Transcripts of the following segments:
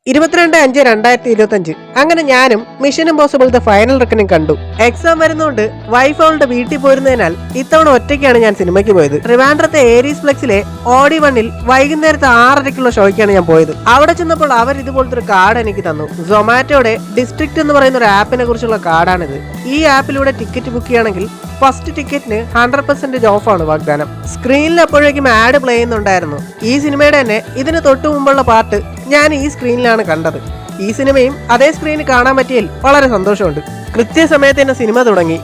22/5/2025 അങ്ങനെ ഞാനും mission impossible the final reckoning കണ്ടു. എക്സാം വരുന്നതുകൊണ്ട് വൈഫ് അവളുടെ വീട്ടിൽ പോരുന്നതിനാൽ ഇത്തവണ ഒറ്റയ്ക്കാണ് ഞാൻ സിനിമയ്ക്ക് പോയത്. ട്രിവാൻഡ്രത്തെ ഏരീസ് ഫ്ലെക്സിലെ ഓഡി 1-ൽ വൈകുന്നേരത്തെ 6:30ക്കുള്ള ഷോയ്ക്കാണ് ഞാൻ പോയത്. അവിടെ ചെന്നപ്പോൾ അവർ ഇതുപോലത്തെ ഒരു കാർഡ് എനിക്ക് തന്നു. സൊമാറ്റോയുടെ ഡിസ്ട്രിക്ട് എന്ന് പറയുന്ന ഒരു ആപ്പിനെ കുറിച്ചുള്ള കാർഡാണിത്. ഈ ആപ്പിലൂടെ ടിക്കറ്റ് ബുക്ക് ചെയ്യുകയാണെങ്കിൽ ഫസ്റ്റ് ടിക്കറ്റിന് 100% ഓഫാണ് വാഗ്ദാനം. സ്ക്രീനിൽ അപ്പോഴേക്കും ആഡ് പ്ലേ ചെയ്യുന്നുണ്ടായിരുന്നു. ഈ സിനിമയുടെ തന്നെ ഇതിന് തൊട്ടു മുമ്പുള്ള പാർട്ട് ഞാൻ ഈ സ്ക്രീനിലാണ് കണ്ടത്. ഈ സിനിമയും അതേ സ്ക്രീനിൽ കാണാൻ പറ്റിയതിൽ വളരെ സന്തോഷമുണ്ട്. കൃത്യസമയത്ത് തന്നെ സിനിമ തുടങ്ങി.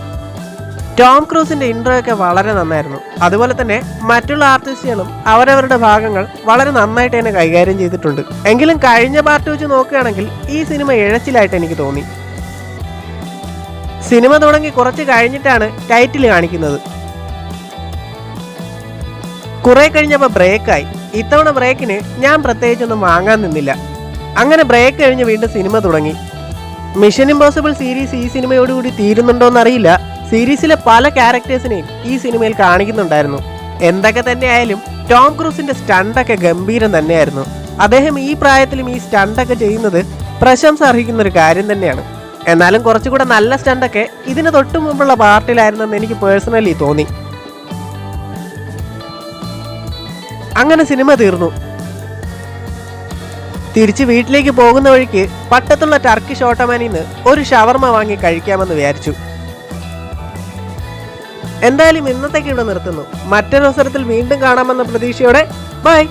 ടോം ക്രൂസിന്റെ ഇൻട്രോ ഒക്കെ വളരെ നന്നായിരുന്നു. അതുപോലെ തന്നെ മറ്റുള്ള ആർട്ടിസ്റ്റുകളും അവരവരുടെ ഭാഗങ്ങൾ വളരെ നന്നായിട്ട് തന്നെ കൈകാര്യം ചെയ്തിട്ടുണ്ട്. എങ്കിലും കഴിഞ്ഞ പാർട്ട് വെച്ച് നോക്കുകയാണെങ്കിൽ ഈ സിനിമ ഇഴച്ചിലായിട്ട് എനിക്ക് തോന്നി. സിനിമ തുടങ്ങി കുറച്ച് കഴിഞ്ഞിട്ടാണ് ടൈറ്റിൽ കാണിക്കുന്നത്. കുറെ കഴിഞ്ഞപ്പോൾ ബ്രേക്കായി. ഇത്തവണ ബ്രേക്കിന് ഞാൻ പ്രത്യേകിച്ചൊന്നും വാങ്ങാൻ നിന്നില്ല. അങ്ങനെ ബ്രേക്ക് കഴിഞ്ഞ് വീണ്ടും സിനിമ തുടങ്ങി. മിഷൻ ഇമ്പോസിബിൾ സീരീസ് ഈ സിനിമയോടുകൂടി തീരുന്നുണ്ടോന്നറിയില്ല. സീരീസിലെ പല ക്യാരക്ടേഴ്സിനെയും ഈ സിനിമയിൽ കാണിക്കുന്നുണ്ടായിരുന്നു. എന്തൊക്കെ തന്നെയായാലും ടോം ക്രൂസിന്റെ സ്റ്റണ്ടൊക്കെ ഗംഭീരം തന്നെയായിരുന്നു. അദ്ദേഹം ഈ പ്രായത്തിലും ഈ സ്റ്റണ്ടൊക്കെ ചെയ്യുന്നത് പ്രശംസ അർഹിക്കുന്ന ഒരു കാര്യം തന്നെയാണ്. എന്നാലും കുറച്ചുകൂടെ നല്ല സ്റ്റണ്ടൊക്കെ ഇതിന് തൊട്ടു മുമ്പുള്ള പാർട്ടിലായിരുന്നെന്ന് എനിക്ക് പേഴ്സണലി തോന്നി. അങ്ങനെ സിനിമ തീർന്നു. തിരിച്ച് വീട്ടിലേക്ക് പോകുന്ന വഴിക്ക് പട്ടത്തുള്ള ടർക്കിഷ് ഓട്ടോമാനിൽ നിന്ന് ഒരു ഷവർമ വാങ്ങി കഴിക്കാമെന്ന് വിചാരിച്ചു. എന്തായാലും ഇന്നത്തേക്ക് ഇവിടെ നിർത്തുന്നു. മറ്റൊരു അവസരത്തിൽ വീണ്ടും കാണാമെന്ന പ്രതീക്ഷയോടെ ബൈ.